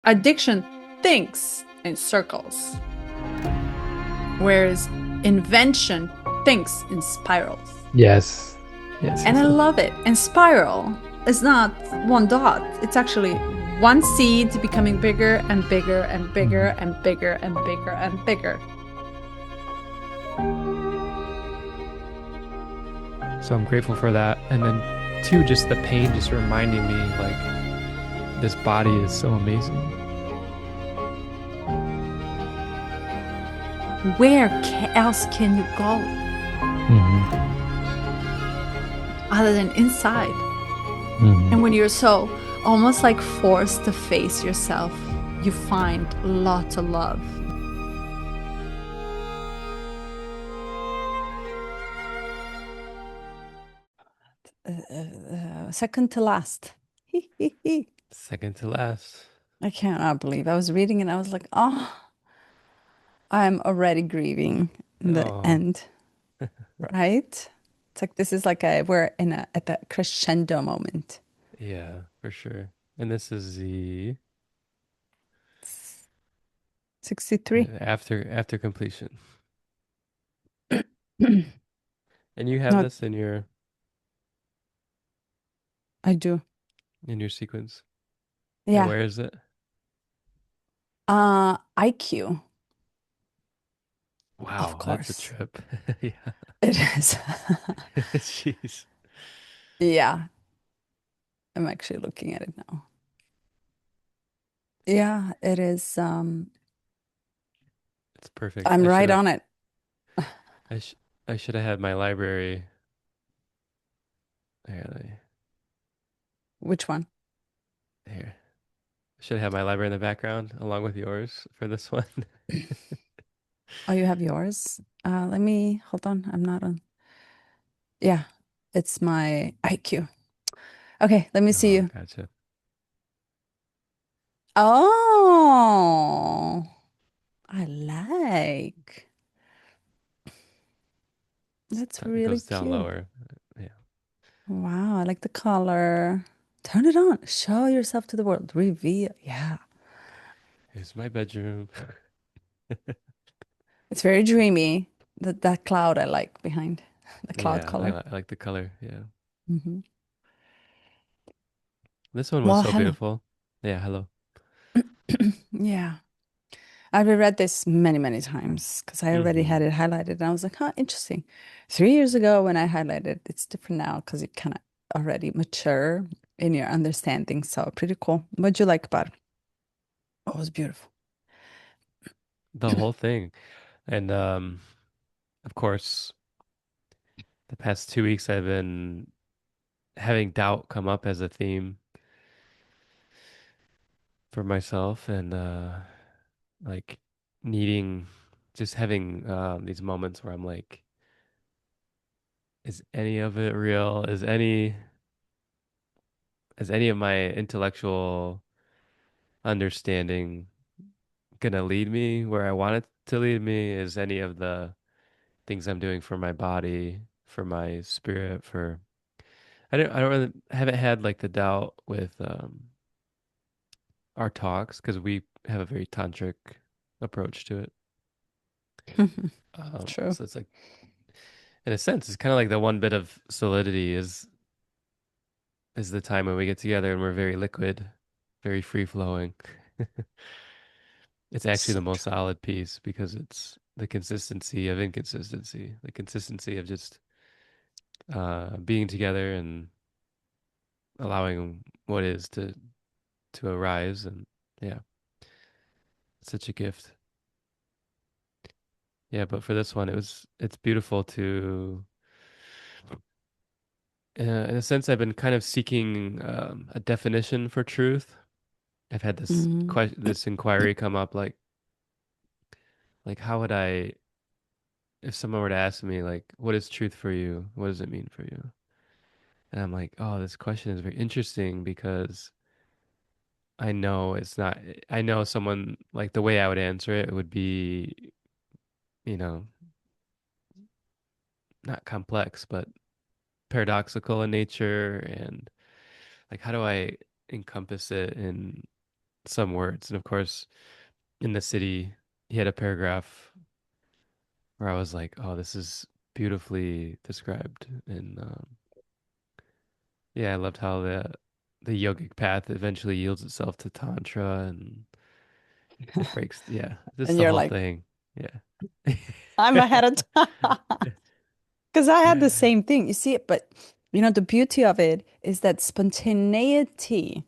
Addiction thinks in circles, whereas invention thinks in spirals. Yes. Yes, And yes, I yes. love it. And spiral is not one dot, it's actually one seed becoming bigger and bigger and bigger Mhm. and bigger and bigger and bigger. So I'm grateful for that. And then two, just the pain just reminding me like this body is so amazing. Where else can you go Hmm. other than inside? And Hmm. when you're so almost like forced to face yourself, you find lots of love. Second to last. Second to last. I cannot believe I was reading and I was like, oh, I'm already grieving the Oh, end, right? It's like this is like a we're in a at the crescendo moment. yeah, for sure. And this is the 63. after completion. And you have No, this I do. in your sequence. And Yeah. where is it? IQ, of Wow, that's a course. trip. Yeah. It is. Jeez. Yeah, I'm actually looking at it now. Yeah, it is. It's perfect. I'm right on it. I sh I should have had my library. Here, Which one? here. I should have my library in the background along with yours for this one. Oh, you have yours? Let me hold on. I'm not on. Yeah, it's my IQ. Okay, let me see Oh, you. gotcha. Oh, I like. That's It really goes down cute. lower. Yeah. Wow, I like the color. Turn it on. Show yourself to the world. Reveal. Yeah. Here's my bedroom. It's very dreamy. That cloud I like behind the cloud Yeah, color. I like the color. Yeah. Hmm. This one was Well, so hello. beautiful. Yeah, hello. Yeah. I've reread this many, many times because I already Mm-hmm. had it highlighted. And I was like, huh, interesting. 3 years ago when I highlighted, it's different now because you kind of already mature in your understanding. So pretty cool. What'd you like about it? Oh, it was beautiful. The whole thing. And of course, the past 2 weeks I've been having doubt come up as a theme for myself and like needing just having these moments where I'm like, is any of it real? Is any of my intellectual understanding gonna lead me where I want it to lead me? Is any of the things I'm doing for my body, for my spirit, for I don't really haven't had like the doubt with our talks because we have a very tantric approach to it. True. So it's like in a sense, it's kind of like the one bit of solidity is the time when we get together and we're very liquid, very free flowing. It's actually the So most true. solid piece because it's the consistency of inconsistency, the consistency of just being together and allowing what is to arise. And yeah, it's such a gift. Yeah, but for this one, it's beautiful to, in a sense, I've been kind of seeking a definition for truth. I've had Mm. this inquiry come up, like how would I, if someone were to ask me, like, what is truth for you? What does it mean for you? And I'm like, oh, this question is very interesting because I know it's not, I know someone, like, the way I would answer it would be, you know, not complex, but paradoxical in nature. And like, how do I encompass it in some words. And of course, in the city, he had a paragraph where I was like, "Oh, this is beautifully described." And yeah, I loved how the yogic path eventually yields itself to tantra, and it breaks. Yeah, just And the you're whole like, thing. Yeah. I'm ahead of time. Because I had the same thing. You see it, but the beauty of it is that spontaneity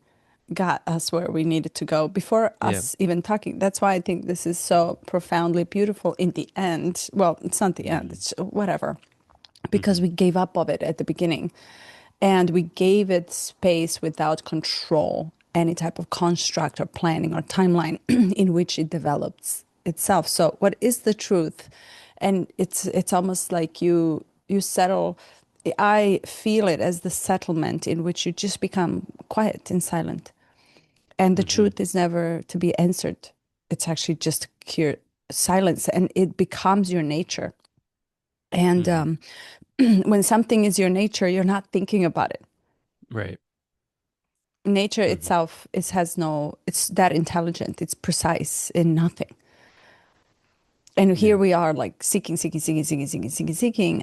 got us where we needed to go before Yeah. us even talking. That's why I think this is so profoundly beautiful in the end. Well, it's not the end, Mm-hmm. it's whatever, because Mm-hmm. we gave up of it at the beginning and we gave it space without control, any type of construct or planning or timeline in which it develops itself. So what is the truth? And it's almost like you settle. I feel it as the settlement in which you just become quiet and silent, and the Mm-hmm. truth is never to be answered. It's actually just pure silence, and it becomes your nature. And Mm-hmm. when something is your nature, you're not thinking about it. Right. Nature Mm-hmm. itself is has no, it's that intelligent, it's precise in nothing. And here Yeah. we are like seeking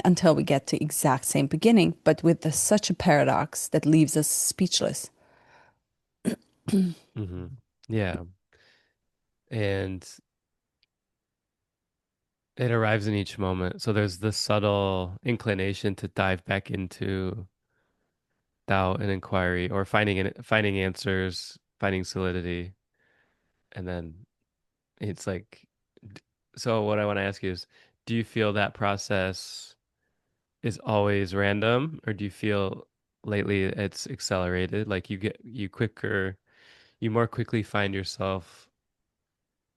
until we get to exact same beginning, but with such a paradox that leaves us speechless. Mm-hmm. Yeah. And it arrives in each moment. So there's this subtle inclination to dive back into doubt and inquiry, or finding answers, finding solidity, and then it's like, so what I want to ask you is, do you feel that process is always random, or do you feel lately it's accelerated? Like you more quickly find yourself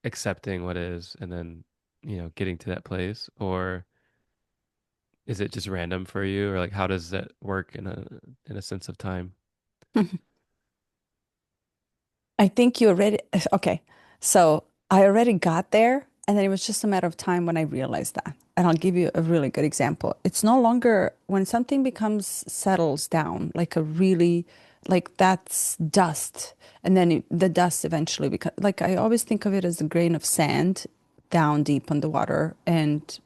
accepting what is, and then, getting to that place, or is it just random for you, or like how does that work in a sense of time? I think you already, okay. So I already got there, and then it was just a matter of time when I realized that. And I'll give you a really good example. It's no longer when something settles down, like a really, like that's dust. And then the dust eventually becomes, like I always think of it as a grain of sand down deep on the water and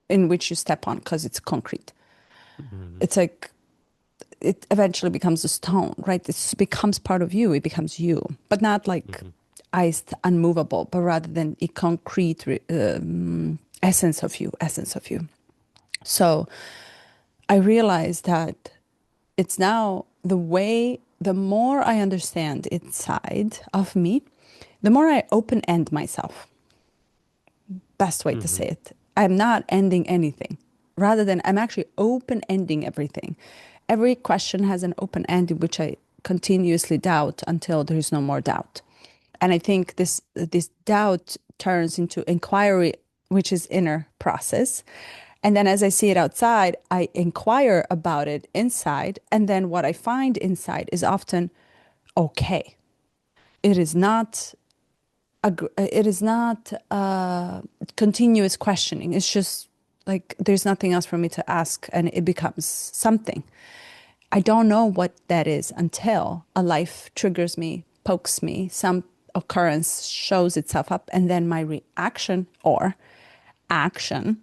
in which you step on because it's concrete. Hmm. It's like it eventually becomes a stone, right? It becomes part of you. It becomes you, but not like Hmm. iced, unmovable, but rather than a concrete essence of you, essence of you. So I realized that it's now the way, the more I understand inside of me, the more I open end myself. Best way to Hmm. say it. I'm not ending anything. Rather than I'm actually open ending everything. Every question has an open end in which I continuously doubt until there is no more doubt. And I think this doubt turns into inquiry, which is inner process. And then as I see it outside, I inquire about it inside. And then what I find inside is often okay. It is not it is not continuous questioning. It's just like there's nothing else for me to ask, and it becomes something. I don't know what that is until a life triggers me, pokes me, some occurrence shows itself up, and then my reaction or action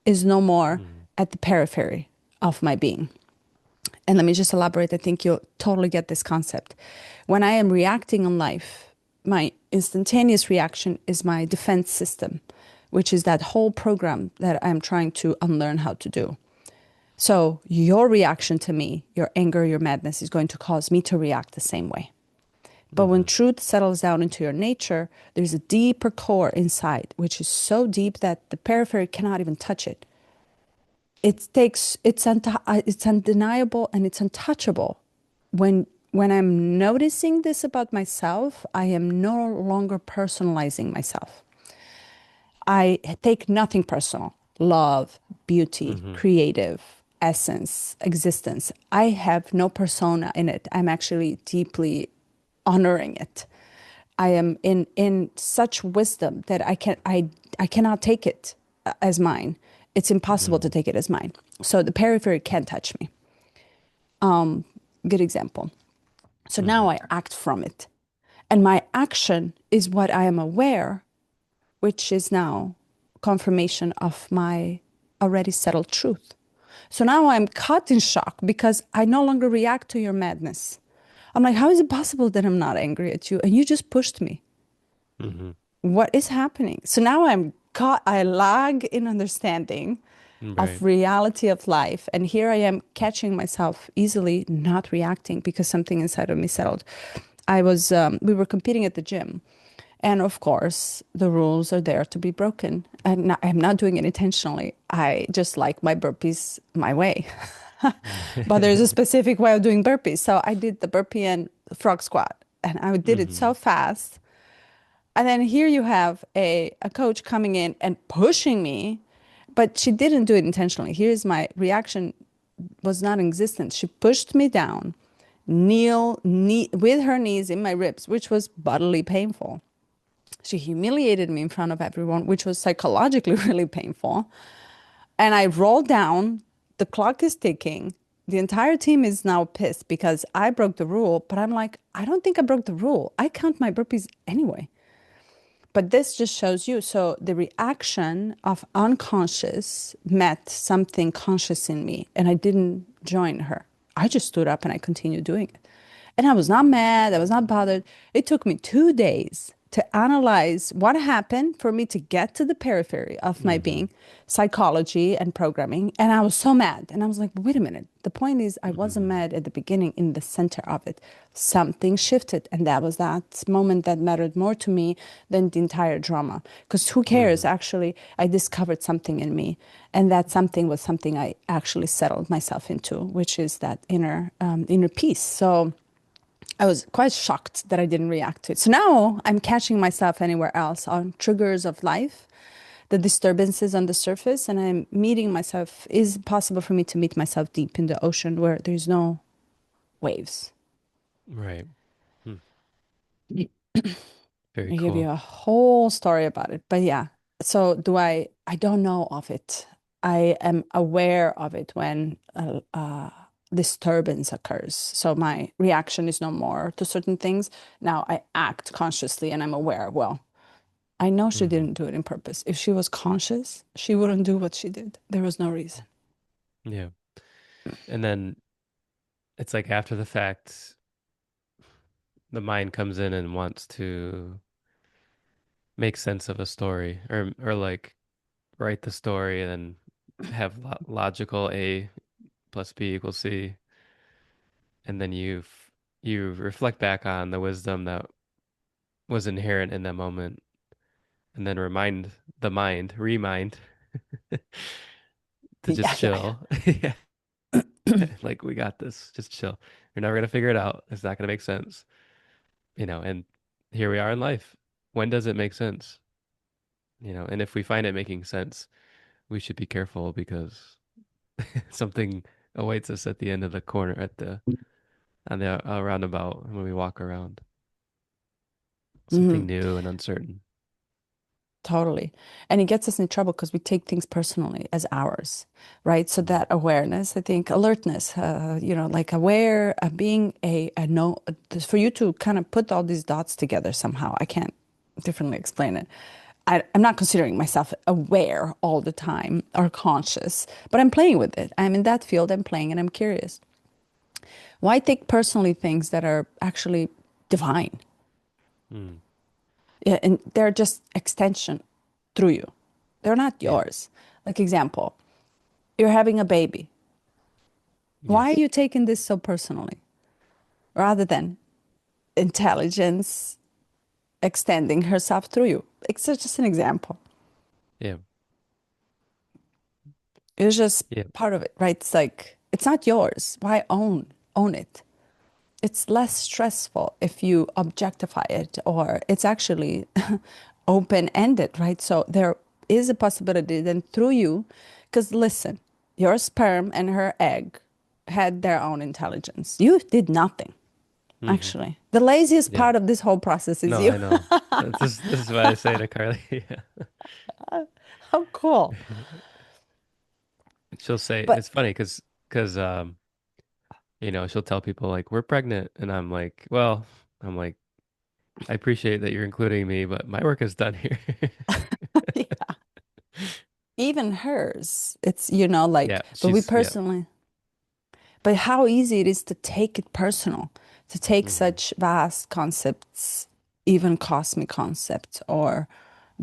is no more Hmm. at the periphery of my being. And let me just elaborate. I think you'll totally get this concept. When I am reacting on life, my instantaneous reaction is my defense system, which is that whole program that I'm trying to unlearn how to do. So your reaction to me, your anger, your madness is going to cause me to react the same way. But when Hmm. truth settles down into your nature, there's a deeper core inside, which is so deep that the periphery cannot even touch it. It's undeniable and it's untouchable. When I'm noticing this about myself, I am no longer personalizing myself. I take nothing personal. Love, beauty, Hmm. creative, essence, existence. I have no persona in it. I'm actually deeply honoring it. I am in such wisdom that I cannot take it as mine. It's impossible to Hmm. take it as mine. So the periphery can't touch me. Good example. So now Hmm. I act from it. And my action is what I am aware, which is now confirmation of my already settled truth. So now I'm caught in shock because I no longer react to your madness. I'm like, how is it possible that I'm not angry at you? And you just pushed me. Hmm. What is happening? So now I'm caught, I lag in understanding of Right. reality of life. And here I am catching myself easily not reacting because something inside of me settled. We were competing at the gym. And of course, the rules are there to be broken. And I'm not doing it intentionally. I just like my burpees my way. But there's a specific way of doing burpees. So I did the burpee and frog squat. And I did it so Hmm. fast. And then here you have a coach coming in and pushing me, but she didn't do it intentionally. Here's my reaction was not existent. She pushed me down, with her knees in my ribs, which was bodily painful. She humiliated me in front of everyone, which was psychologically really painful. And I rolled down. The clock is ticking. The entire team is now pissed because I broke the rule, but I'm like, I don't think I broke the rule. I count my burpees anyway. But this just shows you. So the reaction of unconscious met something conscious in me, and I didn't join her. I just stood up and I continued doing it. And I was not mad, I was not bothered. It took me 2 days to analyze what happened for me to get to the periphery of my Hmm. being, psychology and programming. And I was so mad. And I was like, wait a minute. The point is, I wasn't Hmm. mad at the beginning in the center of it. Something shifted. And that was that moment that mattered more to me than the entire drama. Because who cares? Hmm. Actually, I discovered something in me. And that something was something I actually settled myself into, which is that inner peace. So, I was quite shocked that I didn't react to it. So now I'm catching myself anywhere else on triggers of life, the disturbances on the surface, and I'm meeting myself. Is it possible for me to meet myself deep in the ocean where there's no waves? Right. Hmm. Very I give you cool. a whole story about it. But yeah, so I don't know of it. I am aware of it when disturbance occurs. So my reaction is no more to certain things. Now I act consciously and I'm aware. Well, I know she Hmm. didn't do it in purpose. If she was conscious, she wouldn't do what she did. There was no reason. Yeah. And then it's like after the fact, the mind comes in and wants to make sense of a story or like write the story and then have logical A plus B equals C. And then you reflect back on the wisdom that was inherent in that moment and then remind to just Yeah, yeah, chill. Yeah. Like we got this. Just chill. You're never gonna figure it out. It's not gonna make sense. And here we are in life. When does it make sense? And if we find it making sense, we should be careful because something awaits us at the end of the corner on the roundabout when we walk around. yeah. Something new and uncertain. Totally. And it gets us in trouble because we take things personally as ours, right? So Mhm. that awareness, I think, alertness, like aware, being a no, for you to kind of put all these dots together somehow. I can't differently explain it. I'm not considering myself aware all the time or conscious, but I'm playing with it. I'm in that field, I'm playing and I'm curious. Why take personally things that are actually divine? Mm. Yeah, and they're just extension through you. They're not Yeah. yours. Like example, you're having a baby. Why are Yes. you taking this so personally rather than intelligence extending herself through you? It's just an example. Yeah. It's just Yeah. part of it, right? It's like it's not yours. Why own it? It's less stressful if you objectify it, or it's actually open-ended, right? So there is a possibility then through you, because listen, your sperm and her egg had their own intelligence. You did nothing, Hmm. actually. The laziest Yeah. part of this whole process is No, you. I know. This is what I say to Carly. Yeah. How cool. She'll say But it's funny because she'll tell people like we're pregnant and I'm like, well, I'm like I appreciate that you're including me, but my work is done here. Yeah. Even hers, it's, Yeah, but we yeah. personally, but how easy it is to take it personal, to take Hmm. such vast concepts, even cosmic concepts or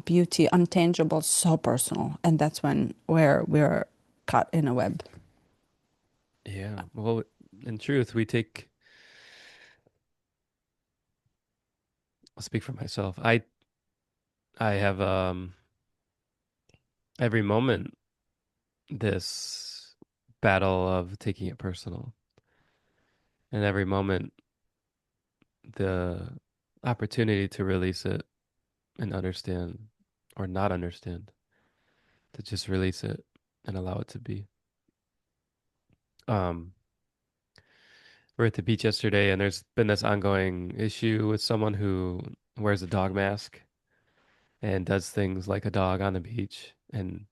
beauty, untangible, so personal. And that's when where we're caught in a web. Yeah. Well, in truth, I'll speak for myself. I have every moment this battle of taking it personal, and every moment the opportunity to release it and understand or not understand, to just release it and allow it to be. Um, we're at the beach yesterday, and there's been this ongoing issue with someone who wears a dog mask and does things like a dog on the beach. And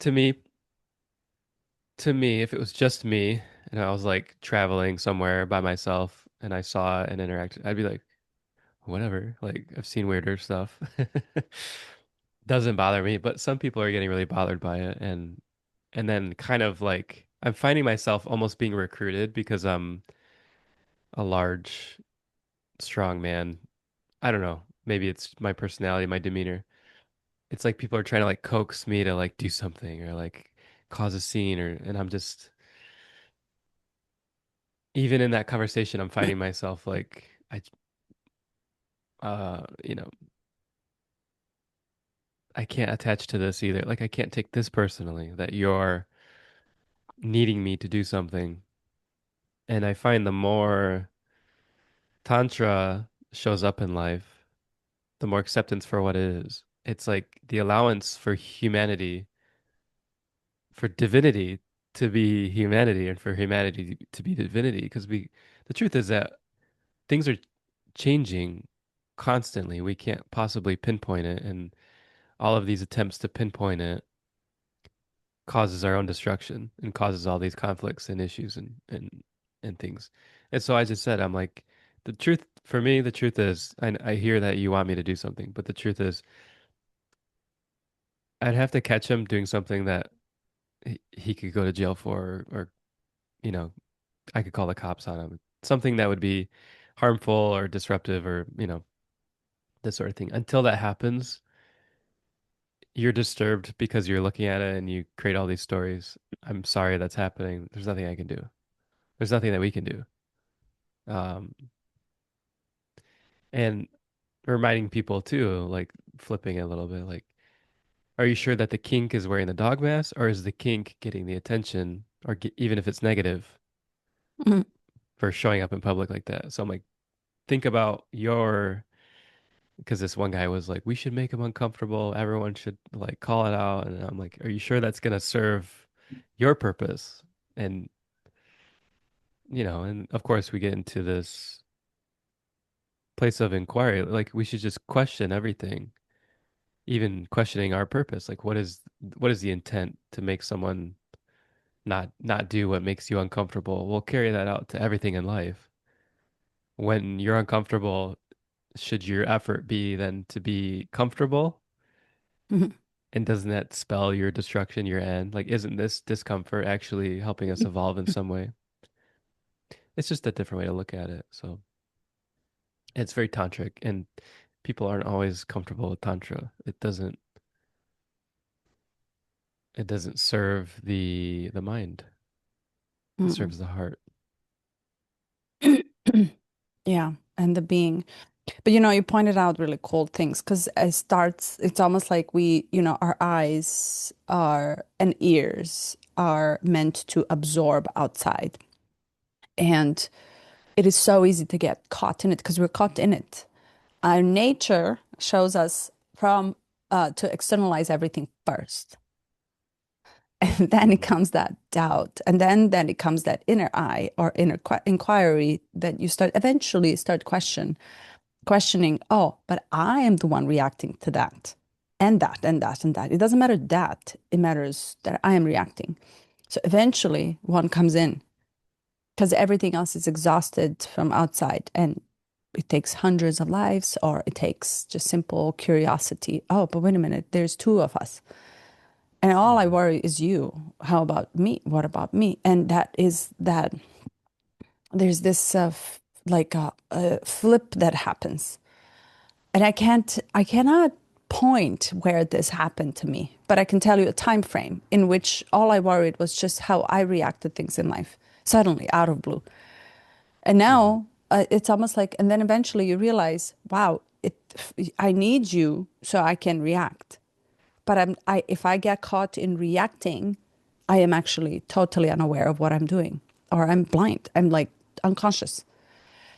to me, if it was just me and I was like traveling somewhere by myself and I saw an interaction, I'd be like, whatever. Like I've seen weirder stuff. Doesn't bother me, but some people are getting really bothered by it, and then kind of like I'm finding myself almost being recruited because I'm a large, strong man. I don't know. Maybe it's my personality, my demeanor. It's like people are trying to like coax me to like do something or like cause a scene or and I'm just even in that conversation I'm finding myself like you know, I can't attach to this either. Like I can't take this personally that you're needing me to do something. And I find the more tantra shows up in life, the more acceptance for what it is. It's like the allowance for humanity, for divinity to be humanity and for humanity to be divinity. Because the truth is that things are changing constantly. We can't possibly pinpoint it. And all of these attempts to pinpoint it causes our own destruction and causes all these conflicts and issues and things. And so I just said, I'm like, the truth for me, the truth is, I hear that you want me to do something, but the truth is, I'd have to catch him doing something that he could go to jail for, or you know, I could call the cops on him. Something that would be harmful or disruptive, or this sort of thing. Until that happens, you're disturbed because you're looking at it and you create all these stories. I'm sorry that's happening. There's nothing I can do. There's nothing that we can do. Um, and reminding people too, like flipping it a little bit, like, are you sure that the kink is wearing the dog mask, or is the kink getting the attention, or even if it's negative, Mhm. for showing up in public like that? So I'm like, think about because this one guy was like, we should make him uncomfortable. Everyone should like call it out. And I'm like, are you sure that's gonna serve your purpose? And and of course we get into this place of inquiry. Like we should just question everything, even questioning our purpose. Like what is the intent to make someone not do what makes you uncomfortable? We'll carry that out to everything in life. When you're uncomfortable, should your effort be then to be comfortable? Mhm. And doesn't that spell your destruction, your end? Like, isn't this discomfort actually helping us evolve in some way? It's just a different way to look at it. So it's very tantric, and people aren't always comfortable with tantra. It doesn't serve the mind. It Mm-mm. serves the heart. Yeah, and the being. But you pointed out really cool things because it's almost like our eyes are and ears are meant to absorb outside. And it is so easy to get caught in it because we're caught in it. Our nature shows us from to externalize everything first. And then it Hmm. comes that doubt. And then it comes that inner eye or inner inquiry that you eventually start questioning, oh, but I am the one reacting to that and that and that and that. It doesn't matter that, it matters that I am reacting. So eventually one comes in because everything else is exhausted from outside, and it takes hundreds of lives, or it takes just simple curiosity. Oh, but wait a minute, there's two of us. And all I Mm-hmm. worry is you. How about me? What about me? And that is that there's this like a flip that happens. And I cannot point where this happened to me, but I can tell you a time frame in which all I worried was just how I react to things in life, suddenly out of blue. And Mm-hmm. now it's almost like, and then eventually you realize, wow, I need you so I can react. But if I get caught in reacting, I am actually totally unaware of what I'm doing, or I'm blind. I'm like unconscious.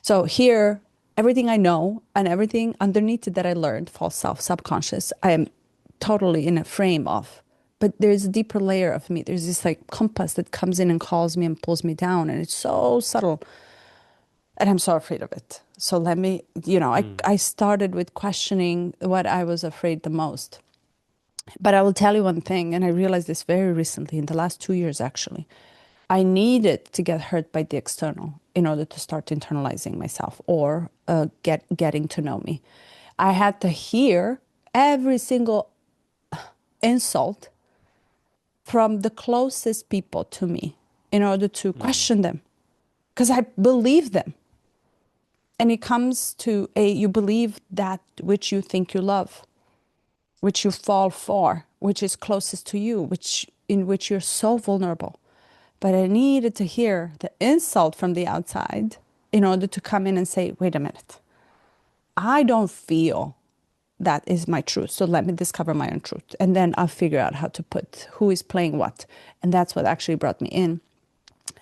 So here, everything I know and everything underneath it that I learned, false self, subconscious, I am totally in a frame of. But there's a deeper layer of me. There's this like compass that comes in and calls me and pulls me down. And it's so subtle. And I'm so afraid of it. So let me, Mm-hmm. I started with questioning what I was afraid the most. But I will tell you one thing, and I realized this very recently, in the last 2 years actually. I needed to get hurt by the external in order to start internalizing myself, or getting to know me. I had to hear every single insult from the closest people to me in order to Mm-hmm. question them, because I believe them. And it comes to a you believe that which you think you love, which you fall for, which is closest to you, which in which you're so vulnerable. But I needed to hear the insult from the outside in order to come in and say, wait a minute, I don't feel that is my truth. So let me discover my own truth. And then I'll figure out how to put who is playing what. And that's what actually brought me in.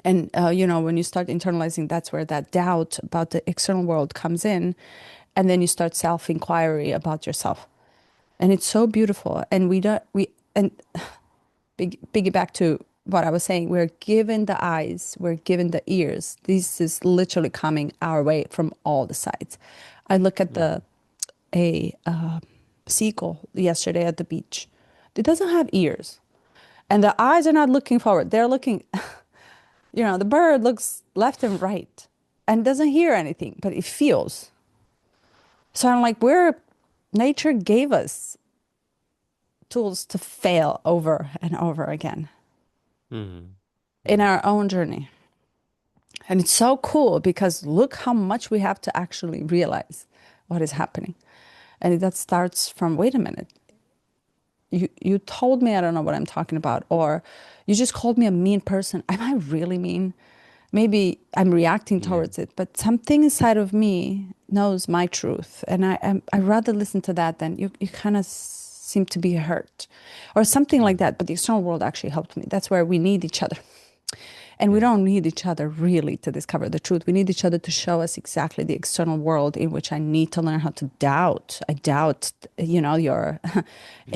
And, when you start internalizing, that's where that doubt about the external world comes in. And then you start self inquiry about yourself. And it's so beautiful. And and piggyback to what I was saying, we're given the eyes, we're given the ears. This is literally coming our way from all the sides. I look at Mm-hmm. a seagull yesterday at the beach. It doesn't have ears, and the eyes are not looking forward. They're looking, the bird looks left and right, and doesn't hear anything, but it feels. So I'm like, nature gave us tools to fail over and over again Mm-hmm. in Mm-hmm. our own journey. And it's so cool because look how much we have to actually realize what is happening. And that starts from, wait a minute, you told me I don't know what I'm talking about, or you just called me a mean person. Am I really mean? Maybe I'm reacting Yeah. towards it, but something inside of me knows my truth. And I rather listen to that than you kind of seem to be hurt or something like Mm-hmm. that. But the external world actually helped me. That's where we need each other. And we Yeah. don't need each other really to discover the truth. We need each other to show us exactly the external world in which I need to learn how to doubt. I doubt, your,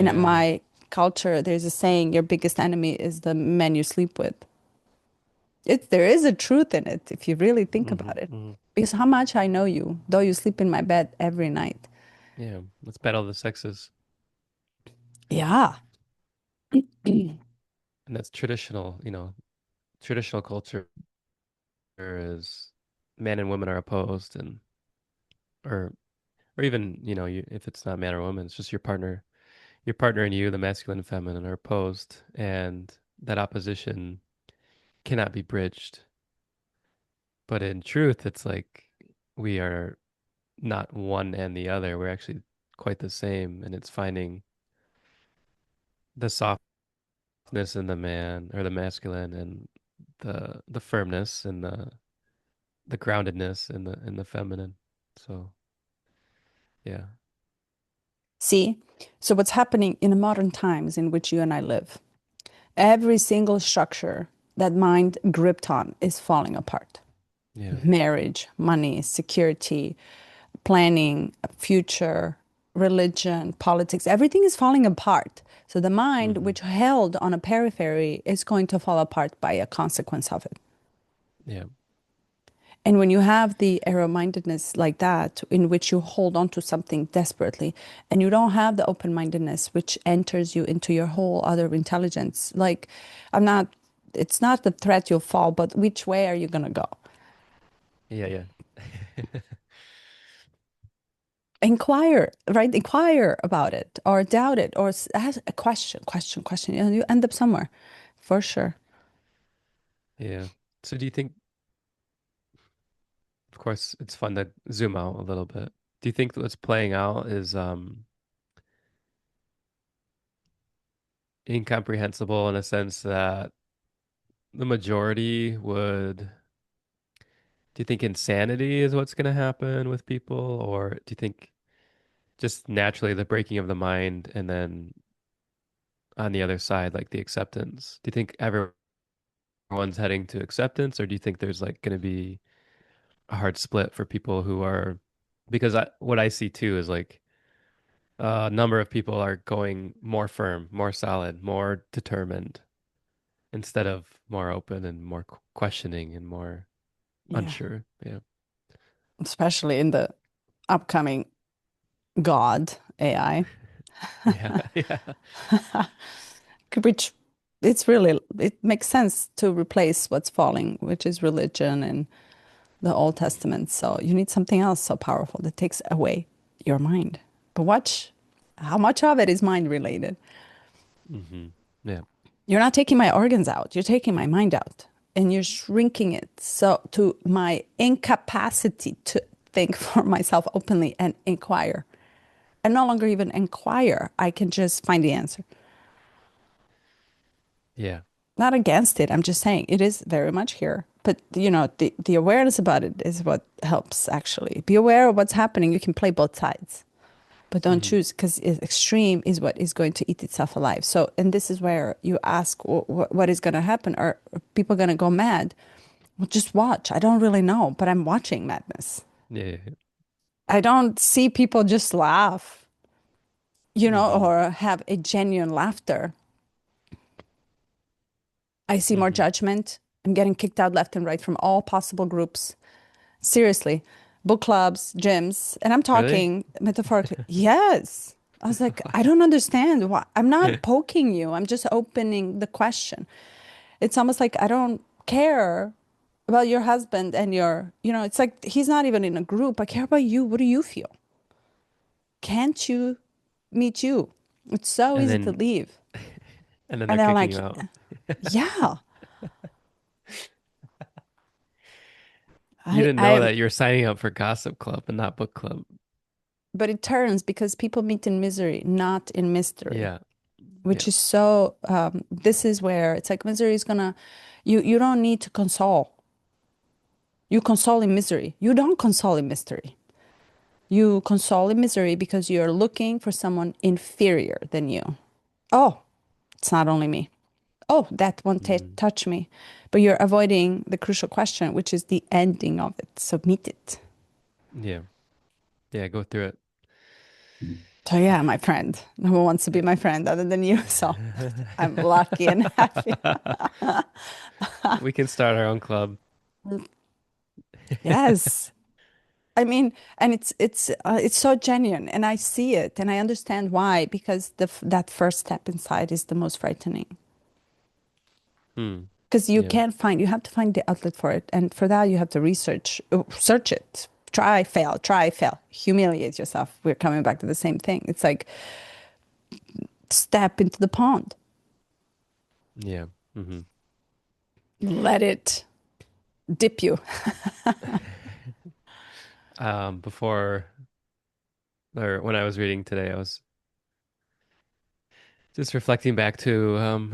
in Yeah. my culture, there's a saying, your biggest enemy is the man you sleep with. There is a truth in it if you really think Mm-hmm. about it. Mm-hmm. Because how much I know you, though you sleep in my bed every night. Yeah. Let's battle the sexes. Yeah. And that's traditional, traditional culture is man and women are opposed and or or even, if it's not man or woman, it's just your partner and you, the masculine and feminine, are opposed, and that opposition cannot be bridged. But in truth, it's like we are not one and the other. We're actually quite the same, and it's finding the softness in the man or the masculine and the firmness and the groundedness in the feminine. So, yeah. See? So, what's happening in the modern times in which you and I live? Every single structure that mind gripped on is falling apart. Yeah. Marriage, money, security, planning, future, religion, politics, everything is falling apart. So the mind, Mm-hmm. which held on a periphery, is going to fall apart by a consequence of it. Yeah. And when you have the arrow mindedness like that, in which you hold on to something desperately, and you don't have the open mindedness, which enters you into your whole other intelligence, like I'm not. It's not the threat you'll fall, but which way are you gonna go? Yeah, yeah. Inquire, right? Inquire about it or doubt it or ask a question. You end up somewhere for sure. Yeah. So do you think, of course, it's fun to zoom out a little bit. Do you think what's playing out is incomprehensible in a sense that the majority would, do you think insanity is what's going to happen with people? Or do you think just naturally the breaking of the mind and then on the other side, like the acceptance? Do you think everyone's heading to acceptance, or do you think there's like going to be a hard split for people who are, because what I see too is like a number of people are going more firm, more solid, more determined instead of more open and more questioning and more Yeah. unsure. Yeah. Especially in the upcoming God AI. Yeah. Yeah. Which it's really, it makes sense to replace what's falling, which is religion and the Old Testament. So you need something else so powerful that takes away your mind. But watch how much of it is mind related. Yeah. You're not taking my organs out, you're taking my mind out and you're shrinking it so to my incapacity to think for myself openly and inquire. And no longer even inquire, I can just find the answer. Yeah. Not against it. I'm just saying it is very much here. But the awareness about it is what helps actually. Be aware of what's happening. You can play both sides, but don't Hmm. choose because extreme is what is going to eat itself alive. So, and this is where you ask what is going to happen. Are people going to go mad? Well, just watch. I don't really know, but I'm watching madness. Yeah. Yeah. I don't see people just laugh, Hmm. or have a genuine laughter. I see more Hmm. judgment. I'm getting kicked out left and right from all possible groups. Seriously, book clubs, gyms, and I'm Really? talking metaphorically. Yes. I was like, I don't understand why. I'm not poking you. I'm just opening the question. It's almost like I don't care about your husband and it's like he's not even in a group. I care about you. What do you feel? Can't you meet you? It's so And easy to then leave. and then they're And they're kicking like, you out. yeah, You I didn't I know am, that you're signing up for gossip club and not book club. but it turns because people meet in misery, not in mystery. Yeah. Yeah. Which is so this is where it's like misery is gonna you don't need to console. You console in misery. You don't console in mystery. You console in misery because you're looking for someone inferior than you. Oh, it's not only me. Oh, that won't Mm. touch me. But you're avoiding the crucial question, which is the ending of it. So meet it. Yeah. Yeah. Go through it. So yeah, my friend. No one wants to be my friend other than you. So I'm lucky and happy. We can start our own club. Yes. I mean, and it's so genuine, and I see it, and I understand why, because that first step inside is the most frightening. Hmm. Because Yeah. you have to find the outlet for it, and for that you have to search it, try, fail, humiliate yourself. We're coming back to the same thing. It's like step into the pond, Yeah. Hmm. let it dip you. Before or when I was reading today, I was just reflecting back to,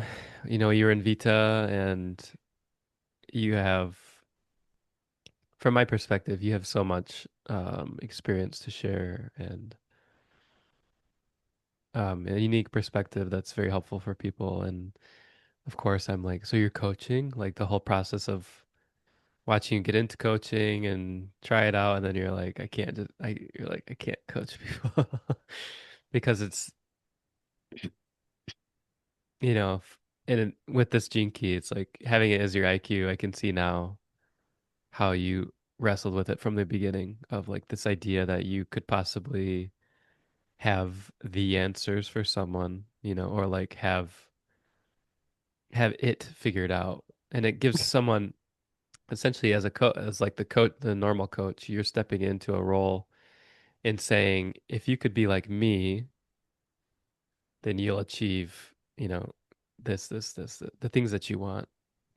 you're in Vita and you have, from my perspective, you have so much experience to share and a unique perspective that's very helpful for people. And of course, I'm like, so you're coaching, like the whole process of watching you get into coaching and try it out, and then you're like, you're like, I can't coach people because it's, you know, with this gene key, it's like having it as your IQ. I can see now how you wrestled with it from the beginning of like this idea that you could possibly have the answers for someone, or like have have it figured out. And it gives someone essentially as a coach, as like the normal coach, you're stepping into a role and saying, if you could be like me, then you'll achieve, the things that you want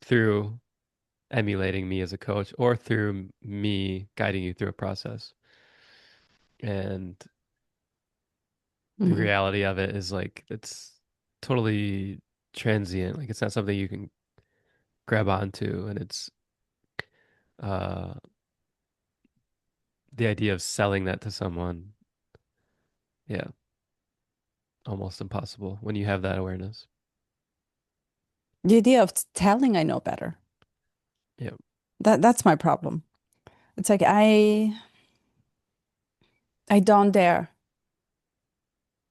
through emulating me as a coach or through me guiding you through a process. And the Hmm. reality of it is like it's totally transient. Like it's not something you can grab onto, and it's uh the idea of selling that to someone, yeah, almost impossible when you have that awareness. The idea of telling I know better. Yeah. That's my problem. It's like I don't dare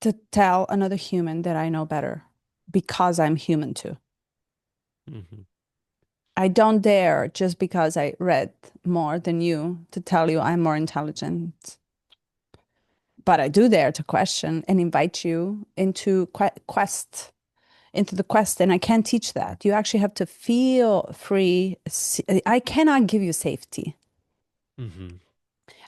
to tell another human that I know better because I'm human too. Hmm. I don't dare just because I read more than you to tell you I'm more intelligent. But I do dare to question and invite you into into the quest. And I can't teach that. You actually have to feel free. I cannot give you safety. Hmm.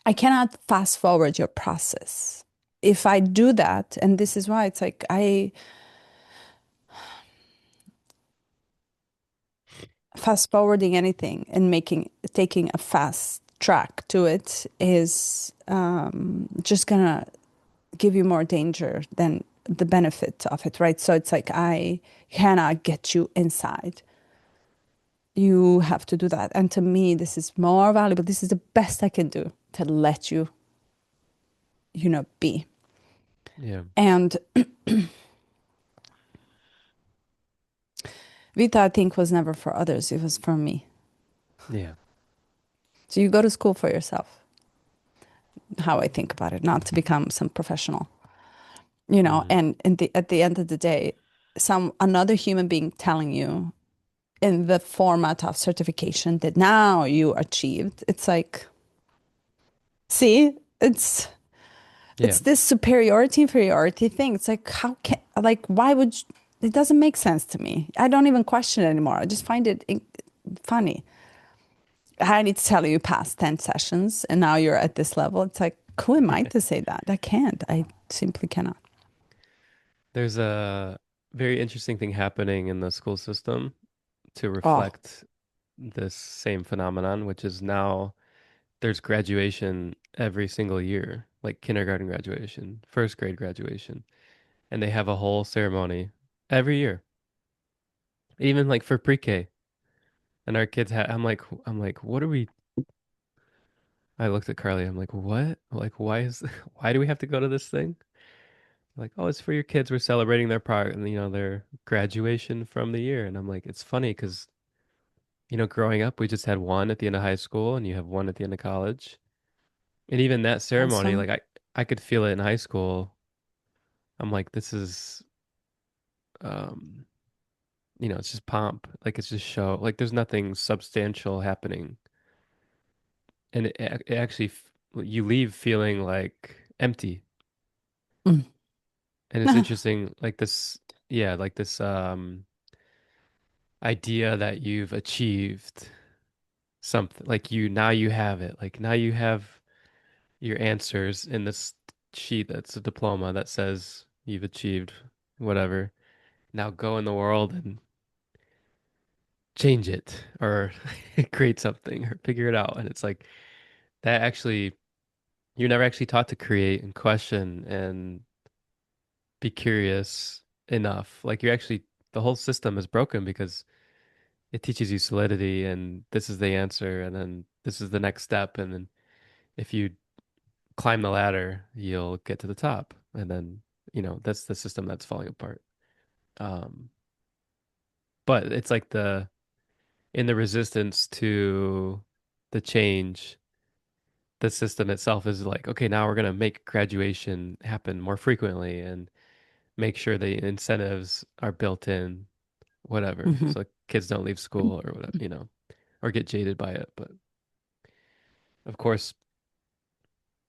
I cannot fast forward your process. If I do that, and this is why it's like I fast forwarding anything and taking a fast track to it is just gonna give you more danger than the benefit of it, right? So it's like I cannot get you inside. You have to do that. And to me, this is more valuable. This is the best I can do to let you, be. Yeah. And Vita, I think, was never for others. It was for me. Yeah. So you go to school for yourself, how I think about it, not to become some professional, Hmm. and at the end of the day, another human being telling you in the format of certification that now you achieved, it's like, see, Yeah. it's this superiority inferiority thing. It's like, why would it doesn't make sense to me. I don't even question it anymore. I just find it funny. I need to tell you, past 10 sessions and now you're at this level. It's like, who am I to say that? I can't. I simply cannot. There's a very interesting thing happening in the school system to Oh, reflect this same phenomenon, which is now there's graduation every single year, like kindergarten graduation, first grade graduation, and they have a whole ceremony every year, even like for pre-K. And our kids had, I'm like, what are we? I looked at Carly. I'm like, what? Like, why do we have to go to this thing? Like, oh, it's for your kids. We're celebrating their their graduation from the year. And I'm like, it's funny because, growing up, we just had one at the end of high school and you have one at the end of college. And even that ceremony, handsome. like I could feel it in high school. I'm like, this is, um, it's just pomp. Like it's just show. Like there's nothing substantial happening. And it actually, you leave feeling like empty. Mm. And it's interesting, like this, yeah, like this, idea that you've achieved something, like now you have it. Like now you have your answers in this sheet that's a diploma that says you've achieved whatever. Now go in the world and change it or create something or figure it out. And it's like that actually, you're never actually taught to create and question and be curious enough. Like you're actually, the whole system is broken because it teaches you solidity and this is the answer and then this is the next step. And then if you climb the ladder, you'll get to the top. And then, that's the system that's falling apart. Um, but it's like in the resistance to the change, the system itself is like, okay, now we're going to make graduation happen more frequently and make sure the incentives are built in, whatever. Mhm. So kids don't leave school or whatever, or get jaded by it. But of course,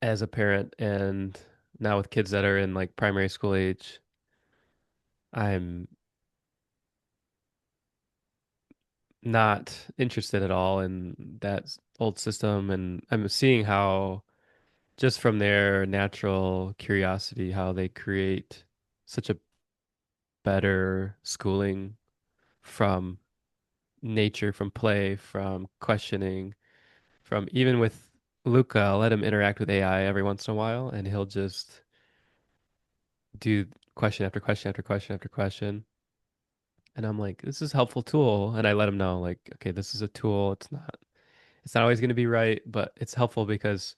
as a parent and now with kids that are in like primary school age, I'm not interested at all in that old system, and I'm seeing how just from their natural curiosity, how they create such a better schooling from nature, from play, from questioning, from even with Luca, I'll let him interact with AI every once in a while, and he'll just do question after question after question after question. And I'm like, this is a helpful tool. And I let him know, like, okay, this is a tool. It's not always going to be right, but it's helpful because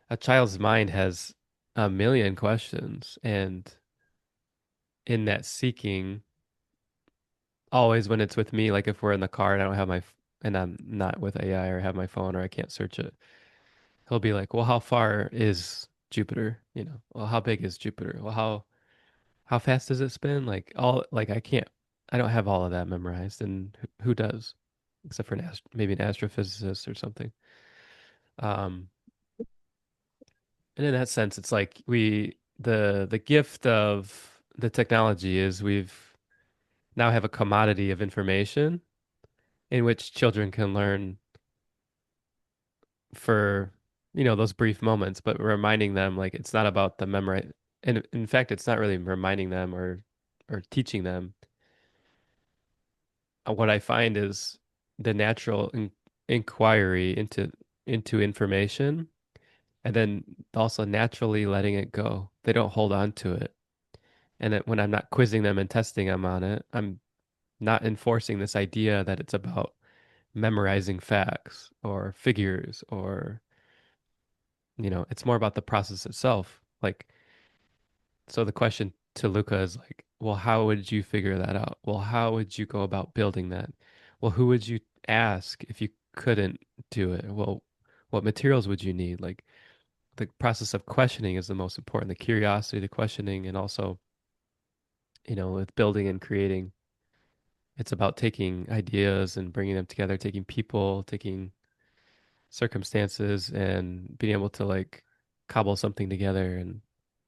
a child's mind has a million questions. And in that seeking, always when it's with me, like if we're in the car and I don't have and I'm not with AI or have my phone or I can't search it, he'll be like, well, how far is Jupiter? Well, how big is Jupiter? Well, how fast does it spin? Like like I don't have all of that memorized, and who does? Except for maybe an astrophysicist or something. Um, and in that sense, it's like the gift of the technology is we've now have a commodity of information in which children can learn for, those brief moments, but reminding them like it's not about the memory. And in fact, it's not really reminding them or teaching them. What I find is the natural inquiry into information, and then also naturally letting it go. They don't hold on to it. And that when I'm not quizzing them and testing them on it, I'm not enforcing this idea that it's about memorizing facts or figures or, it's more about the process itself. Like, so the question to Luca is like, well, how would you figure that out? Well, how would you go about building that? Well, who would you ask if you couldn't do it? Well, what materials would you need? Like, the process of questioning is the most important, the curiosity, the questioning, and also, with building and creating, it's about taking ideas and bringing them together, taking people, taking circumstances, and being able to like cobble something together and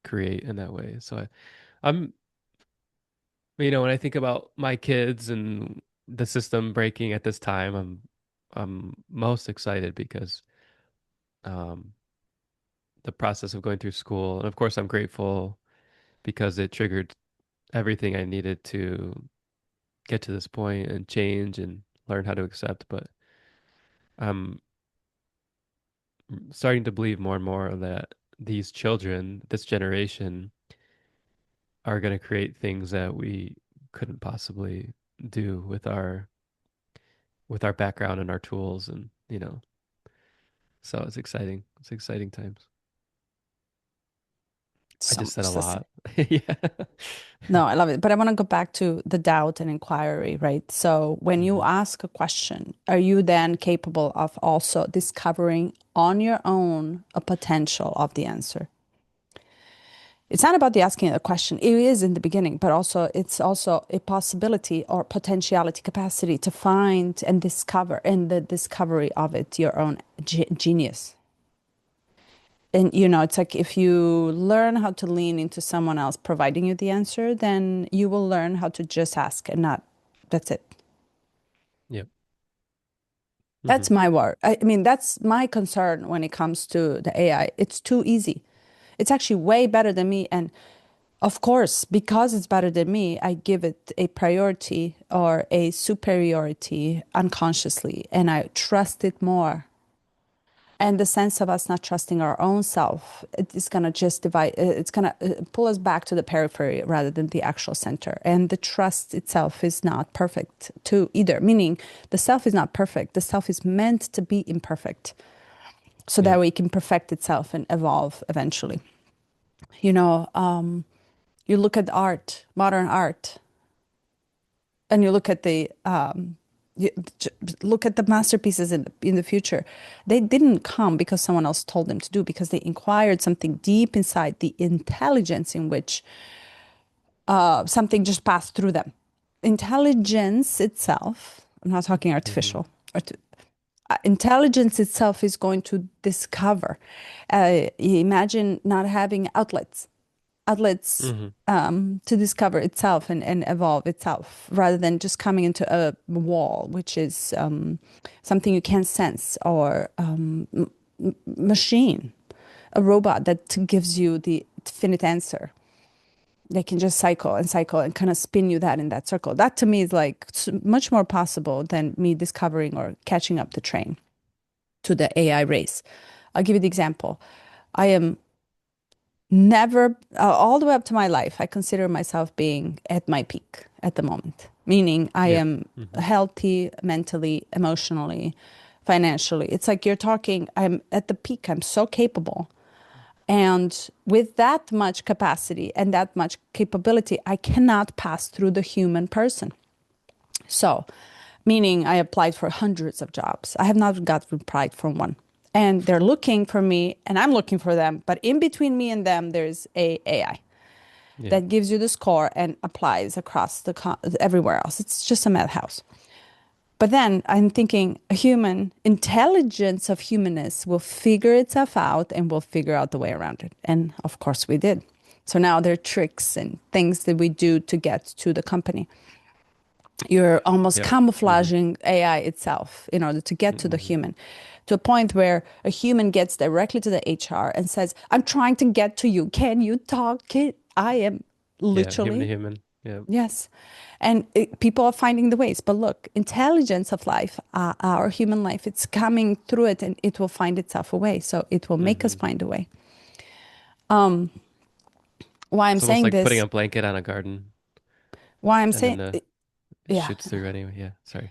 create in that way. So I'm, when I think about my kids and the system breaking at this time, I'm most excited because um, the process of going through school, and of course, I'm grateful because it triggered everything I needed to get to this point and change and learn how to accept. But I'm starting to believe more and more that these children, this generation, are going to create things that we couldn't possibly do with our background and our tools, and so it's exciting. It's exciting times. I So just said much a to say. lot. Yeah. No, I love it. But I want to go back to the doubt and inquiry, right? So when you Hmm. ask a question, are you then capable of also discovering on your own a potential of the answer? It's not about the asking a question. It is in the beginning, but also it's also a possibility or potentiality, capacity to find and discover, in the discovery of it, your own genius. And it's like if you learn how to lean into someone else providing you the answer, then you will learn how to just ask and not, that's it. Yep. Hmm. That's my word. I mean, that's my concern when it comes to the AI. It's too easy. It's actually way better than me. And of course, because it's better than me, I give it a priority or a superiority unconsciously, and I trust it more. And the sense of us not trusting our own self, it is going to just divide, it's going to pull us back to the periphery rather than the actual center. And the trust itself is not perfect too either, meaning the self is not perfect. The self is meant to be imperfect so that Yep. way it can perfect itself and evolve eventually. You know, you look at art, modern art, and you look at you look at the masterpieces in the future. They didn't come because someone else told them to do, because they inquired something deep inside the intelligence in which something just passed through them. Intelligence itself, I'm not talking Hmm. artificial, intelligence itself is going to discover. Imagine not having outlets. outlets Hmm. to discover itself and evolve itself rather than just coming into a wall, which is something you can't sense, or machine, a robot that gives you the definite answer. They can just cycle and cycle and kind of spin you that in that circle. That to me is like much more possible than me discovering or catching up the train to the AI race. I'll give you the example. I am never, all the way up to my life, I consider myself being at my peak at the moment, meaning I Yep. am Hmm. healthy mentally, emotionally, financially. It's like you're talking, I'm at the peak, I'm so capable. And with that much capacity and that much capability, I cannot pass through the human person. So, meaning I applied for hundreds of jobs. I have not got replied from one. And they're looking for me and I'm looking for them. But in between me and them, there's a AI Yeah. that gives you the score and applies across everywhere else. It's just a madhouse. But then I'm thinking a human intelligence of humanness will figure itself out and will figure out the way around it. And of course we did. So now there are tricks and things that we do to get to the company. You're almost Yep. Hmm. camouflaging AI itself in order to get to the Hmm. human, to a point where a human gets directly to the HR and says, I'm trying to get to you. Can you talk? I am Yeah. Human to literally, human. Yep. yes. And people are finding the ways. But look, intelligence of life, our human life, it's coming through it and it will find itself a way. So it will make us Hmm. find a way. Why I'm It's almost saying like putting this, a blanket on a garden why I'm and then saying, it yeah. shoots through anyway. Yeah. Sorry.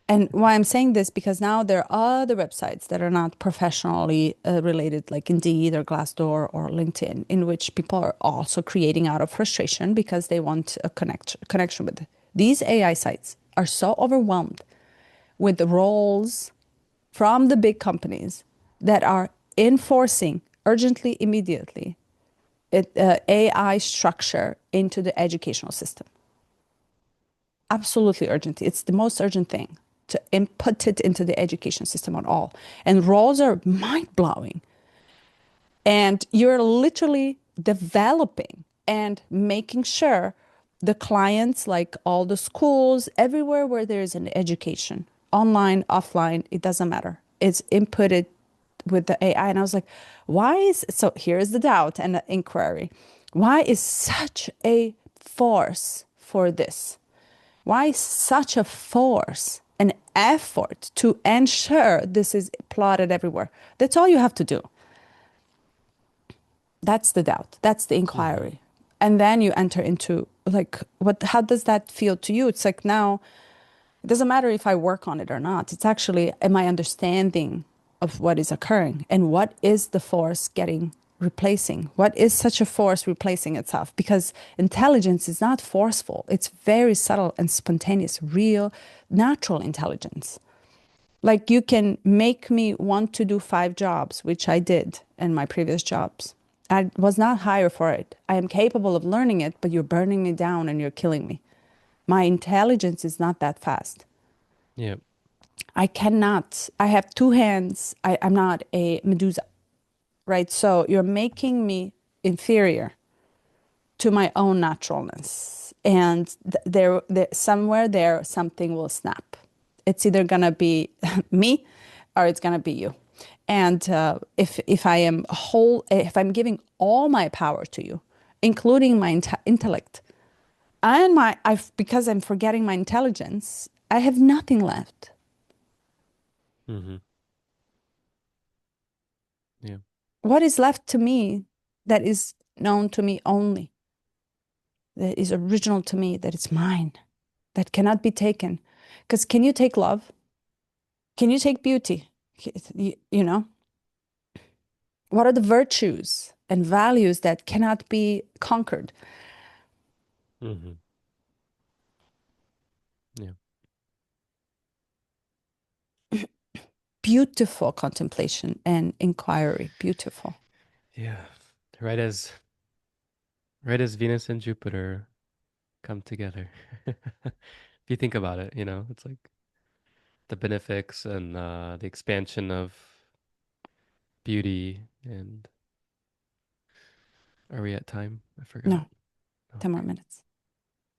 And why I'm saying this, because now there are other websites that are not professionally related, like Indeed or Glassdoor or LinkedIn, in which people are also creating out of frustration because they want a connection with it. These AI sites are so overwhelmed with the roles from the big companies that are enforcing urgently, immediately, AI structure into the educational system. Absolutely urgent. It's the most urgent thing to input it into the education system at all. And roles are mind blowing. And you're literally developing and making sure the clients, like all the schools, everywhere where there's an education, online, offline, it doesn't matter. It's inputted with the AI. And I was like, why is so? Here's the doubt and the inquiry. Why is such a force for this? Why such a force, an effort to ensure this is plotted everywhere? That's all you have to do. That's the doubt. That's the Hmm. inquiry. And then you enter into like, what, how does that feel to you? It's like now, it doesn't matter if I work on it or not. It's actually, am I understanding of what is occurring and what is the force getting replacing? What is such a force replacing itself? Because intelligence is not forceful, it's very subtle and spontaneous, real, natural intelligence. Like you can make me want to do 5 jobs, which I did in my previous jobs. I was not hired for it. I am capable of learning it, but you're burning me down and you're killing me. My intelligence is not that fast. Yep. I cannot. I have 2 hands. I'm not a Medusa, right? So you're making me inferior to my own naturalness. And there, somewhere there, something will snap. It's either gonna be me, or it's gonna be you. And if I am whole, if I'm giving all my power to you, including my intellect, and I've because I'm forgetting my intelligence, I have nothing left. Hmm. Yeah. What is left to me that is known to me only, that is original to me, that is mine, that cannot be taken? Because can you take love? Can you take beauty? You know, what are the virtues and values that cannot be conquered? Hmm. Yeah. Beautiful contemplation and inquiry. Beautiful. Yeah. Right as right as Venus and Jupiter come together. If you think about it, it's like the benefics and the expansion of beauty and Are we at time? I forgot. No, 10 more Okay. minutes.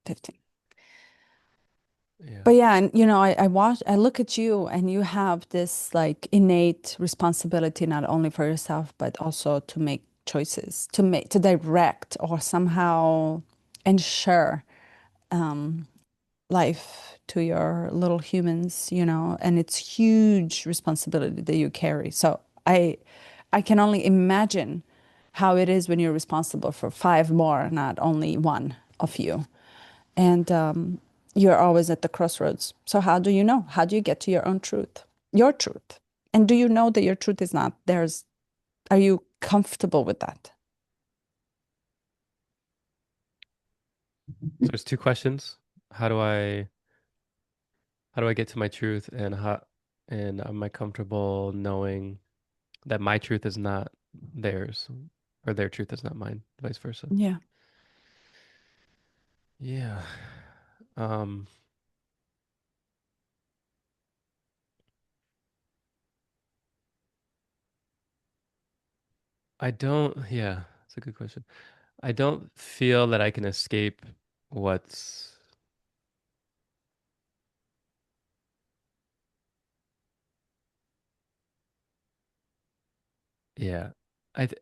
15. Yeah. But yeah, and I look at you and you have this like innate responsibility not only for yourself, but also to make choices, to direct or somehow ensure life to your little humans, and it's huge responsibility that you carry. So I can only imagine how it is when you're responsible for five more, not only one of you. And you're always at the crossroads. So how do you know? How do you get to your own truth? Your truth. And do you know that your truth is not theirs? Are you comfortable with that? So there's two questions. How do I how do I get to my truth, and am I comfortable knowing that my truth is not theirs, or their truth is not mine, vice versa? Yeah. Yeah. Um, I don't, yeah, it's a good question. I don't feel that I can escape what's, yeah.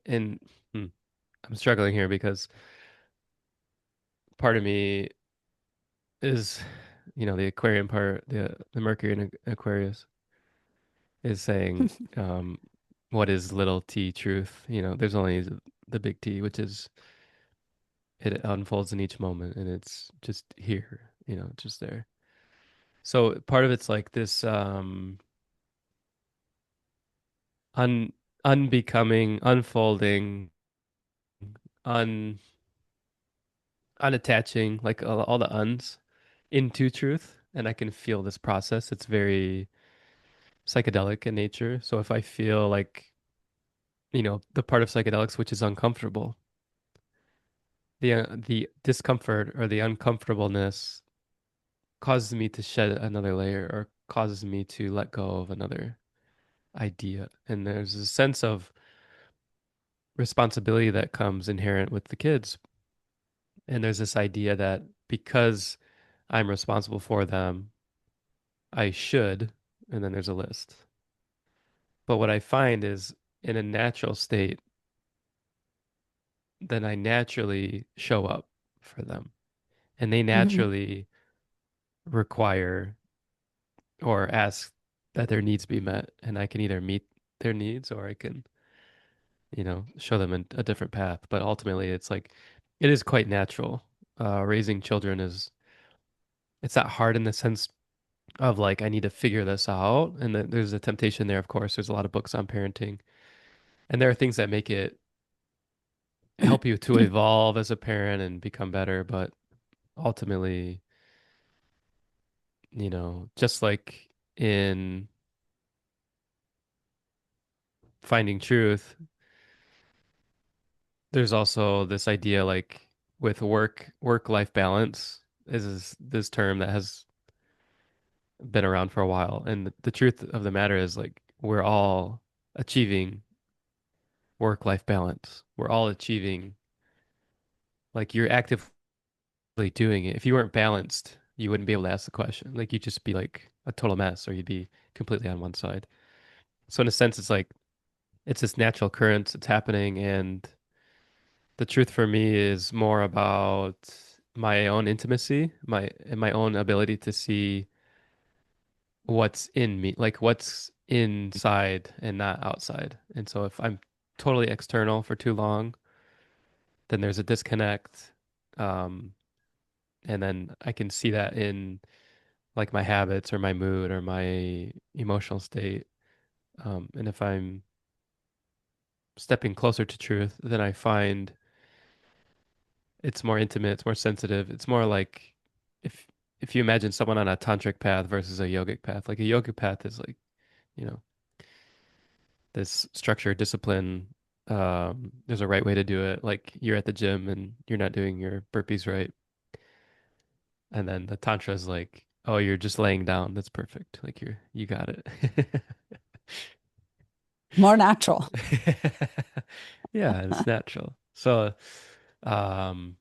And I'm struggling here because part of me is, the Aquarian part, the Mercury in Aquarius is saying, what is little t truth? There's only the big T, which is it unfolds in each moment and it's just here, just there. So part of it's like this un unbecoming, unfolding, un unattaching, like all the uns into truth. And I can feel this process. It's very psychedelic in nature. So if I feel like, the part of psychedelics which is uncomfortable, the discomfort or the uncomfortableness causes me to shed another layer or causes me to let go of another idea. And there's a sense of responsibility that comes inherent with the kids. And there's this idea that because I'm responsible for them, I should, and then there's a list. But what I find is in a natural state, then I naturally show up for them. And they Mhm. naturally require or ask that their needs be met. And I can either meet their needs or I can, show them a different path. But ultimately, it's like, it is quite natural. Raising children it's not hard in the sense of like, I need to figure this out. And there's a temptation there, of course. There's a lot of books on parenting. And there are things that make it help you to evolve as a parent and become better. But ultimately, just like in finding truth, there's also this idea like with work-life balance is this term that has been around for a while. And the truth of the matter is like we're all achieving work-life balance. We're all achieving like you're actively doing it. If you weren't balanced, you wouldn't be able to ask the question. Like you'd just be like a total mess or you'd be completely on one side. So in a sense, it's like it's this natural current, it's happening, and the truth for me is more about my own intimacy, my own ability to see what's in me, like what's inside and not outside. And so if I'm totally external for too long, then there's a disconnect. Um, and then I can see that in like my habits or my mood or my emotional state. And if I'm stepping closer to truth, then I find it's more intimate, it's more sensitive. It's more like if if you imagine someone on a tantric path versus a yogic path, like a yogic path is like, you know, this structure, discipline. There's a right way to do it. Like you're at the gym and you're not doing your burpees right. And then the tantra is like, oh, you're just laying down. That's perfect. Like you got it. More natural. Yeah, it's natural. So, um,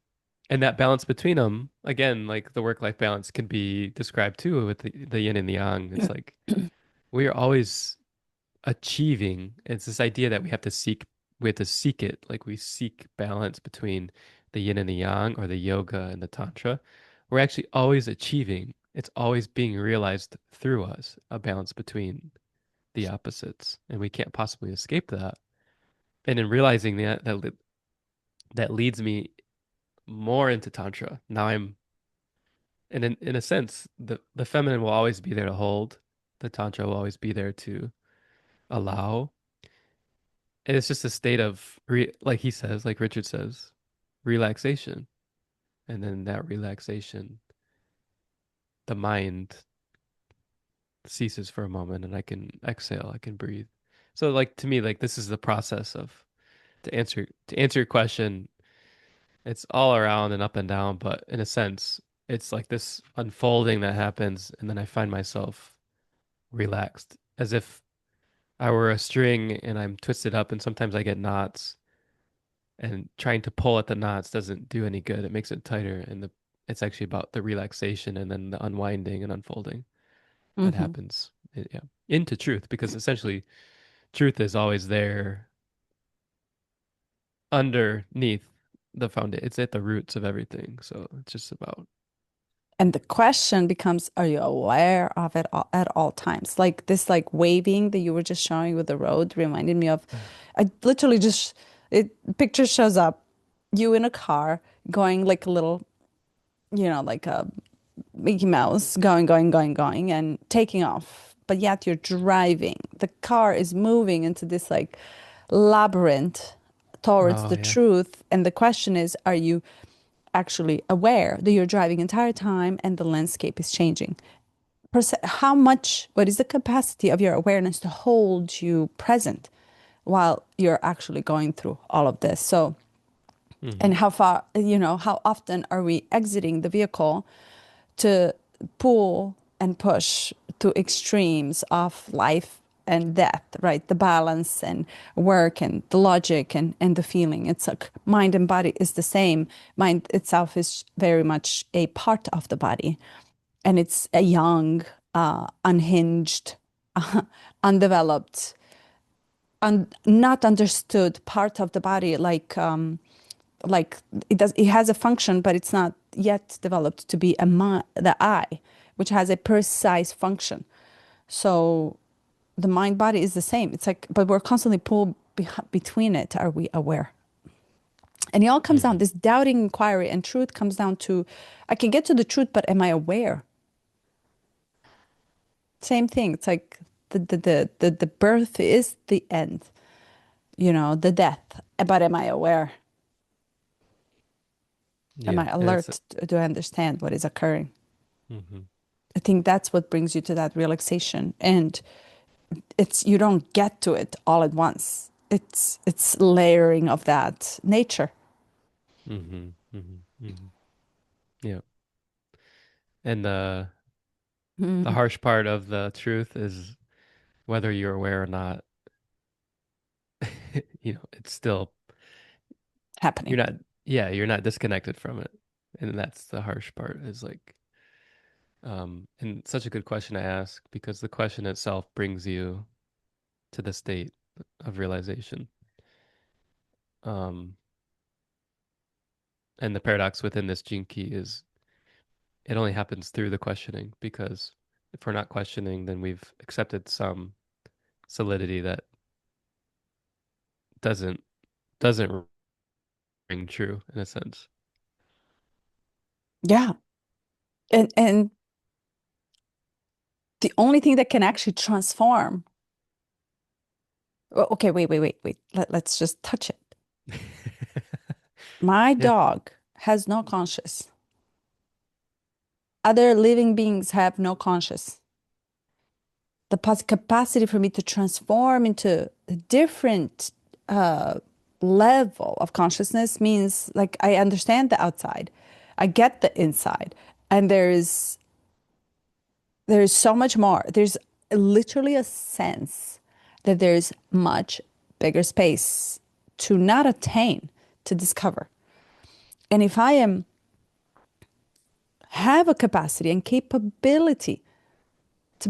and that balance between them, again, like the work-life balance can be described too with the yin and the yang. It's like we are always achieving. It's this idea that we have to seek it. Like we seek balance between the yin and the yang or the yoga and the tantra. We're actually always achieving. It's always being realized through us, a balance between the opposites. And we can't possibly escape that. And in realizing that leads me more into tantra. Now I'm and in a sense, the feminine will always be there to hold. The tantra will always be there to allow. And it's just a state of like he says, like Richard says, relaxation. And then that relaxation, the mind ceases for a moment and I can exhale, I can breathe. So like to me, like this is the process of to answer your question, it's all around and up and down, but in a sense, it's like this unfolding that happens and then I find myself relaxed as if I were a string and I'm twisted up and sometimes I get knots and trying to pull at the knots doesn't do any good. It makes it tighter and it's actually about the relaxation and then the unwinding and unfolding that Hmm. happens yeah, into truth because essentially truth is always there underneath the foundation. It's at the roots of everything. So it's just about And the question becomes, are you aware of it at all times? Like this, like waving that you were just showing with the road reminded me of, I literally just, picture shows up, you in a car going like a little, like a Mickey Mouse going, going, going, going, and taking off. But yet you're driving. The car is moving into this like labyrinth towards oh the yeah. truth. And the question is, are you actually aware that you're driving entire time and the landscape is changing? How much, what is the capacity of your awareness to hold you present while you're actually going through all of this? So, Hmm. and how far, how often are we exiting the vehicle to pull and push to extremes of life and death, right? The balance and work and the logic and the feeling. It's like mind and body is the same. Mind itself is very much a part of the body. And it's a young, unhinged, undeveloped, not understood part of the body like it has a function but it's not yet developed to be the eye, which has a precise function. So the mind body is the same. It's like, but we're constantly pulled between it. Are we aware? And it all comes down, Hmm. this doubting inquiry and truth comes down to, I can get to the truth, but am I aware? Same thing. It's like the birth is the end, the death. But am I aware? Am Yeah. I And it's alert? Do I understand what is occurring? hmm I think that's what brings you to that relaxation. And it's, you don't get to it all at once. It's layering of that nature. yeah. And the Mhm. harsh part of the truth is whether you're aware or not, it's still you're Happening. not yeah, you're not disconnected from it. And that's the harsh part is like and such a good question to ask because the question itself brings you to the state of realization. Um and the paradox within this gene key is it only happens through the questioning because if we're not questioning, then we've accepted some solidity that doesn't doesn't ring true in a sense. Yeah. And the only thing that can actually transform. Okay, wait. Let's just touch it. My Yeah. dog has no conscience. Other living beings have no conscience. The capacity for me to transform into a different uh, level of consciousness means like I understand the outside, I get the inside, and there's so much more. There's literally a sense that there's much bigger space to not attain, to discover. And if I am have a capacity and capability to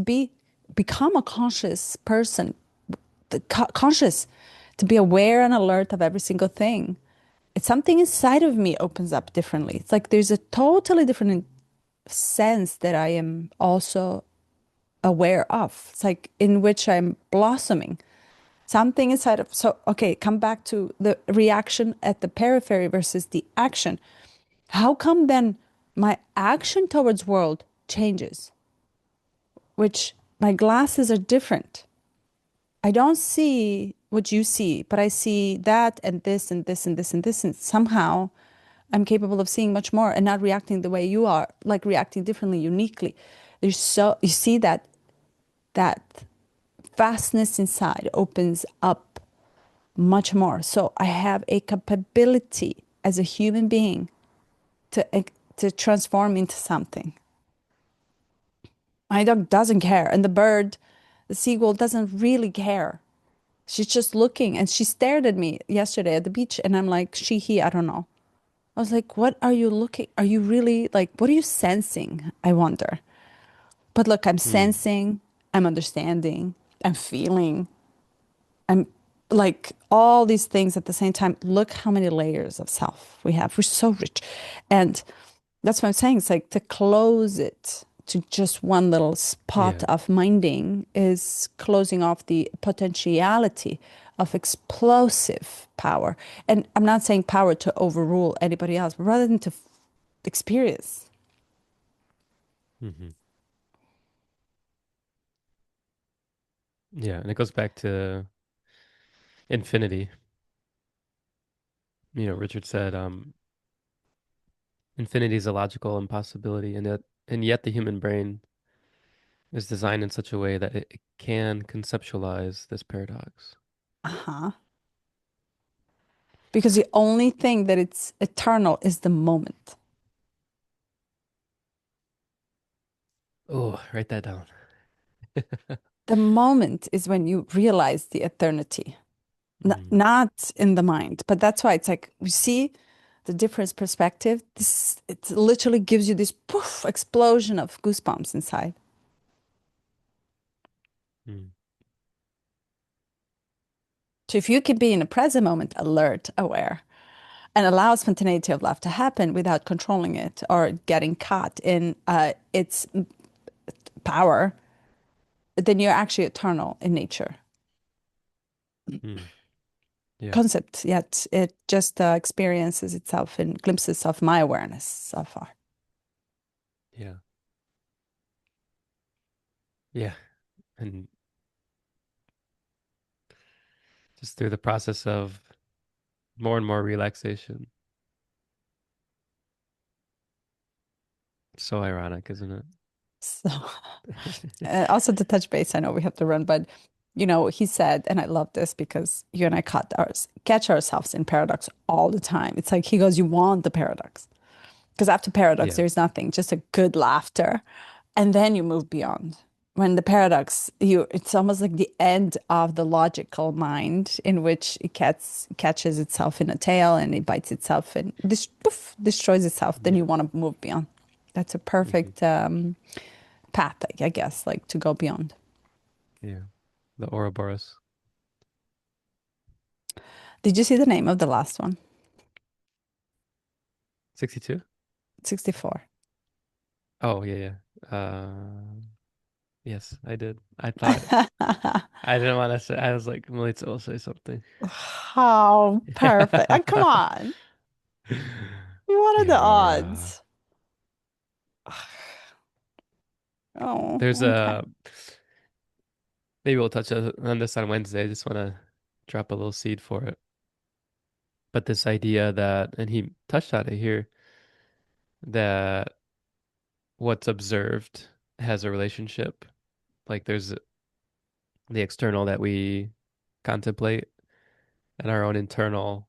become a conscious person, conscious, to be aware and alert of every single thing, it's something inside of me opens up differently. It's like there's a totally different sense that I am also aware of. It's like in which I'm blossoming. Something inside of, so, okay, come back to the reaction at the periphery versus the action. How come then my action towards world changes, which my glasses are different? I don't see what you see, but I see that and this and this and this and this. And somehow I'm capable of seeing much more and not reacting the way you are, like reacting differently, uniquely. There's so, you see that vastness inside opens up much more. So I have a capability as a human being to transform into something. My dog doesn't care, and the bird, the seagull, doesn't really care. She's just looking, and she stared at me yesterday at the beach, and I'm like, she, he, I don't know. I was like, what are you looking? Are you really like, what are you sensing? I wonder. But look, I'm Hmm. sensing, I'm understanding, I'm feeling, I'm like all these things at the same time. Look how many layers of self we have. We're so rich. And that's what I'm saying. It's like to close it to just one little spot Yeah. of minding is closing off the potentiality of explosive power. And I'm not saying power to overrule anybody else, but rather than to experience. Hmm. Yeah, and it goes back to infinity. Richard said, infinity is a logical impossibility, and yet the human brain is designed in such a way that it can conceptualize this paradox. Uh-huh. Because the only thing that it's eternal is the moment. Oh, write that down. The moment is when you realize the eternity, Mm, not in the mind. But that's why it's like we see the different perspective. This it literally gives you this poof explosion of goosebumps inside. mm, So if you can be in a present moment, alert, aware, and allow spontaneity of life to happen without controlling it or getting caught in its power, then you're actually eternal in nature. mm. Yeah, Concept, yet it just experiences itself in glimpses of my awareness so far. yeah, yeah. And just through the process of more and more relaxation. So ironic, isn't So, it? also to touch base, I know we have to run, but he said, and I love this because you and I catch ourselves in paradox all the time. It's like he goes, "You want the paradox." Because after paradox, Yeah. there's nothing, just a good laughter. And then you move beyond. When the paradox, it's almost like the end of the logical mind in which it catches itself in a tail and it bites itself and poof, destroys itself. Then Yeah. you want to move beyond. That's a Hmm. perfect path, I guess, like to go beyond. Yeah. The Ouroboros. Did you see the name of the last one? 62? 64. Oh, yeah, yeah. Yes, I did. I didn't want to say, I was like, Melissa will say something. How perfect. Come on. What are the Yeah, odds? Oh, there's okay. maybe we'll touch on this on Wednesday. I just want to drop a little seed for it. But this idea that, and he touched on it here, that what's observed has a relationship. Like there's the external that we contemplate and our own internal,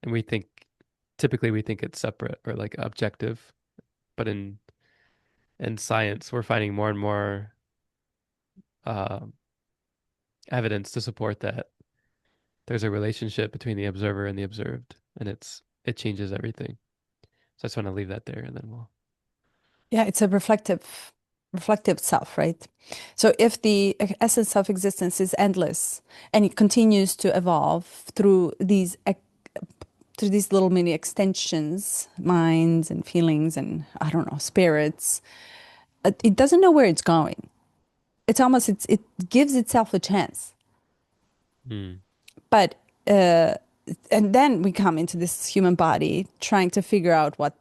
and typically we think it's separate or like objective, but in science, we're finding more and more uh, evidence to support that there's a relationship between the observer and the observed, and it changes everything. So I just want to leave that there, and then we'll. Yeah, it's a reflective self, right? So if the essence of existence is endless and it continues to evolve through these little mini extensions, minds and feelings and I don't know, spirits, it doesn't know where it's going. It's almost it gives itself a chance. Mm, But uh and then we come into this human body trying to figure out what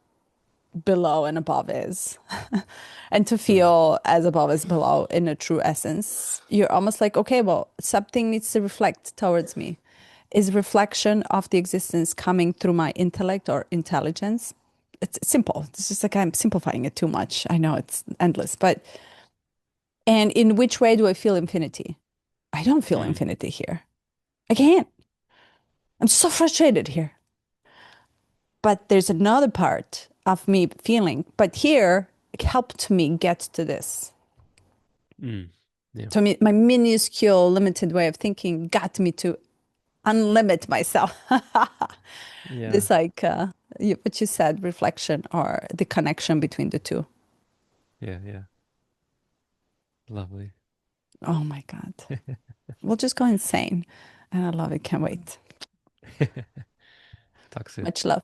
below and above is. And to mm, feel as above as below in a true essence, you're almost like, okay, well, something needs to reflect towards me. Is reflection of the existence coming through my intellect or intelligence? It's simple. It's just like I'm simplifying it too much. I know it's endless, but and in which way do I feel infinity? I don't feel mm, infinity here. I can't. I'm so frustrated here. But there's another part of me feeling, but here it helped me get to this. mm. Yeah, So my minuscule, limited way of thinking got me to unlimit myself. yeah, This, like, what you said, reflection or the connection between the two. yeah, yeah. Lovely. Oh my God. We'll just go insane. And I love it. Can't wait. Talk soon. Much love.